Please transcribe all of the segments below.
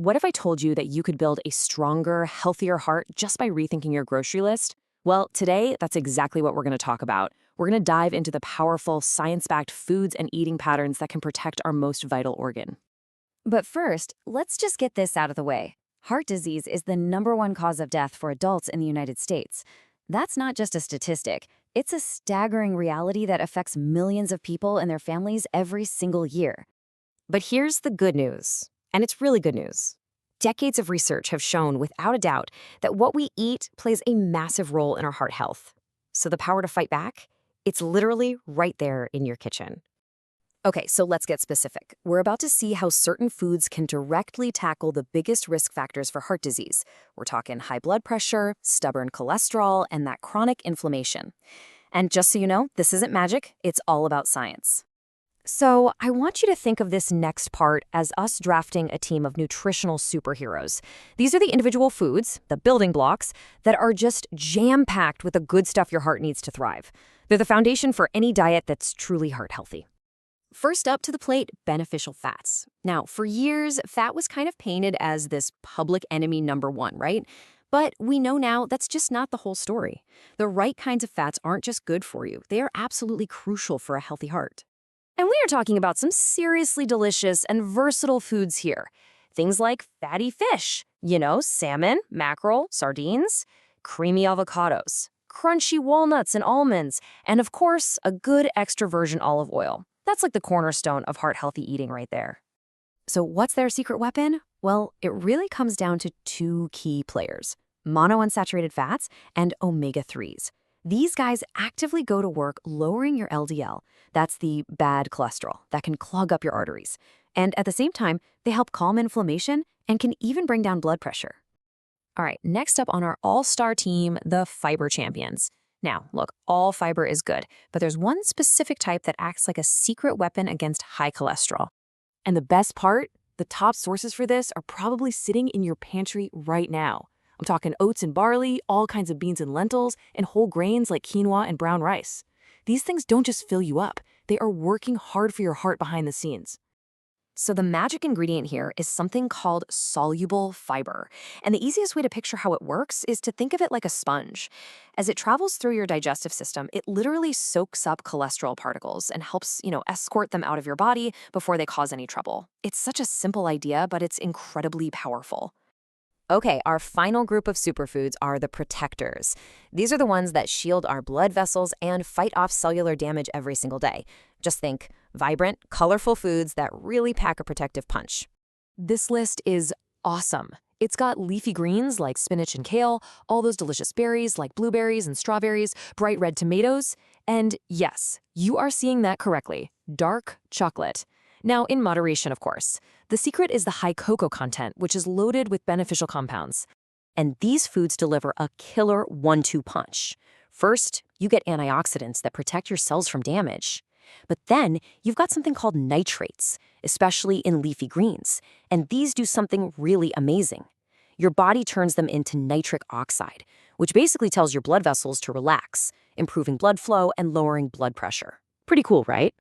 What if I told you that you could build a stronger, healthier heart just by rethinking your grocery list? Well, today, that's exactly what we're going to talk about. We're going to dive into the powerful, science-backed foods and eating patterns that can protect our most vital organ. But first, let's just get this out of the way. Heart disease is the #1 cause of death for adults in the United States. That's not just a statistic. It's a staggering reality that affects millions of people and their families every single year. But here's the good news, and it's really good news. Decades of research have shown without a doubt that what we eat plays a massive role in our heart health. So the power to fight back, it's literally right there in your kitchen. Okay, so let's get specific. We're about to see how certain foods can directly tackle the biggest risk factors for heart disease. We're talking high blood pressure, stubborn cholesterol, and that chronic inflammation. And just so you know, this isn't magic, it's all about science. So I want you to think of this next part as us drafting a team of nutritional superheroes. These are the individual foods, the building blocks, that are just jam-packed with the good stuff your heart needs to thrive. They're the foundation for any diet that's truly heart healthy. First up to the plate, beneficial fats. Now, for years, fat was kind of painted as this public enemy #1, right? But we know now that's just not the whole story. The right kinds of fats aren't just good for you. They are absolutely crucial for a healthy heart. And we are talking about some seriously delicious and versatile foods here. Things like fatty fish, salmon, mackerel, sardines, creamy avocados, crunchy walnuts and almonds, and of course, a good extra virgin olive oil. That's like the cornerstone of heart-healthy eating right there. So what's their secret weapon? Well, it really comes down to two key players: monounsaturated fats and omega-3s. These guys actively go to work lowering your LDL. That's the bad cholesterol that can clog up your arteries. And at the same time, they help calm inflammation and can even bring down blood pressure. All right, next up on our all-star team, the fiber champions. Now, look, all fiber is good, but there's one specific type that acts like a secret weapon against high cholesterol. And the best part, the top sources for this are probably sitting in your pantry right now. I'm talking oats and barley, all kinds of beans and lentils, and whole grains like quinoa and brown rice. These things don't just fill you up, they are working hard for your heart behind the scenes. So the magic ingredient here is something called soluble fiber. And the easiest way to picture how it works is to think of it like a sponge. As it travels through your digestive system, it literally soaks up cholesterol particles and helps, escort them out of your body before they cause any trouble. It's such a simple idea, but it's incredibly powerful. Okay, our final group of superfoods are the protectors. These are the ones that shield our blood vessels and fight off cellular damage every single day. Just think vibrant, colorful foods that really pack a protective punch. This list is awesome. It's got leafy greens like spinach and kale, all those delicious berries like blueberries and strawberries, bright red tomatoes, and yes, you are seeing that correctly, dark chocolate. Now, in moderation, of course. The secret is the high cocoa content, which is loaded with beneficial compounds. And these foods deliver a killer 1-2 punch. First, you get antioxidants that protect your cells from damage. But then, you've got something called nitrates, especially in leafy greens. And these do something really amazing. Your body turns them into nitric oxide, which basically tells your blood vessels to relax, improving blood flow and lowering blood pressure. Pretty cool, right?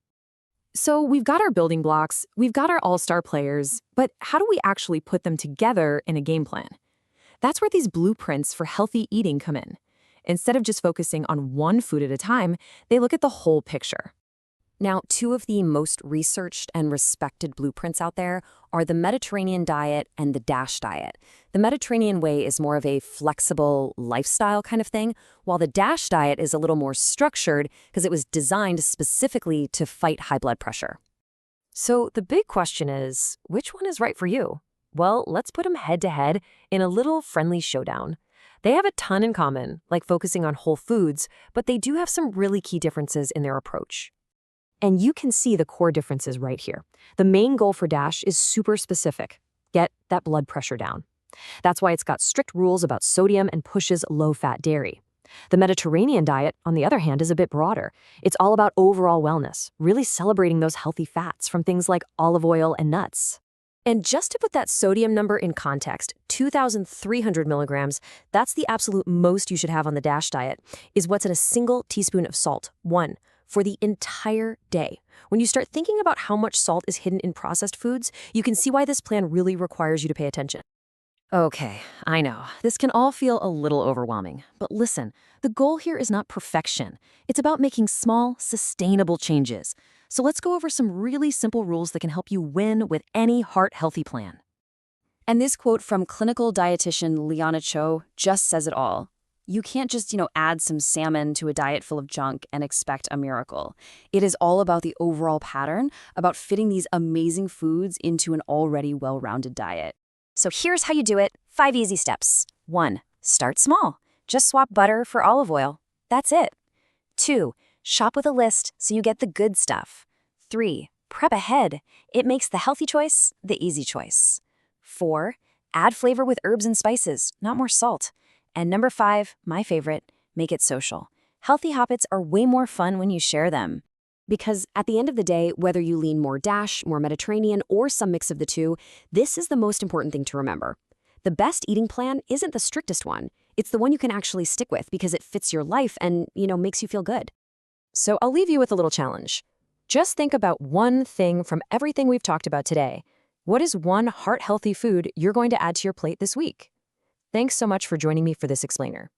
So we've got our building blocks, we've got our all-star players, but how do we actually put them together in a game plan? That's where these blueprints for healthy eating come in. Instead of just focusing on one food at a time, they look at the whole picture. Now, two of the most researched and respected blueprints out there are the Mediterranean diet and the DASH diet. The Mediterranean way is more of a flexible lifestyle kind of thing, while the DASH diet is a little more structured because it was designed specifically to fight high blood pressure. So the big question is, which one is right for you? Well, let's put them head-to-head in a little friendly showdown. They have a ton in common, like focusing on whole foods, but they do have some really key differences in their approach. And you can see the core differences right here. The main goal for DASH is super specific. Get that blood pressure down. That's why it's got strict rules about sodium and pushes low-fat dairy. The Mediterranean diet, on the other hand, is a bit broader. It's all about overall wellness, really celebrating those healthy fats from things like olive oil and nuts. And just to put that sodium number in context, 2,300 milligrams, that's the absolute most you should have on the DASH diet, is what's in a single teaspoon of salt, 1 for the entire day. When you start thinking about how much salt is hidden in processed foods, you can see why this plan really requires you to pay attention. Okay, I know, this can all feel a little overwhelming, but listen, the goal here is not perfection. It's about making small, sustainable changes. So let's go over some really simple rules that can help you win with any heart-healthy plan. And this quote from clinical dietitian Liana Cho just says it all. You can't just, add some salmon to a diet full of junk and expect a miracle. It is all about the overall pattern, about fitting these amazing foods into an already well-rounded diet. So here's how you do it. 5 easy steps. 1. Start small. Just swap butter for olive oil. That's it. 2. Shop with a list so you get the good stuff. 3. Prep ahead. It makes the healthy choice the easy choice. 4. Add flavor with herbs and spices, not more salt. And number 5, my favorite, make it social. Healthy habits are way more fun when you share them. Because at the end of the day, whether you lean more DASH, more Mediterranean, or some mix of the two, this is the most important thing to remember. The best eating plan isn't the strictest one. It's the one you can actually stick with because it fits your life and, makes you feel good. So I'll leave you with a little challenge. Just think about one thing from everything we've talked about today. What is one heart-healthy food you're going to add to your plate this week? Thanks so much for joining me for this explainer.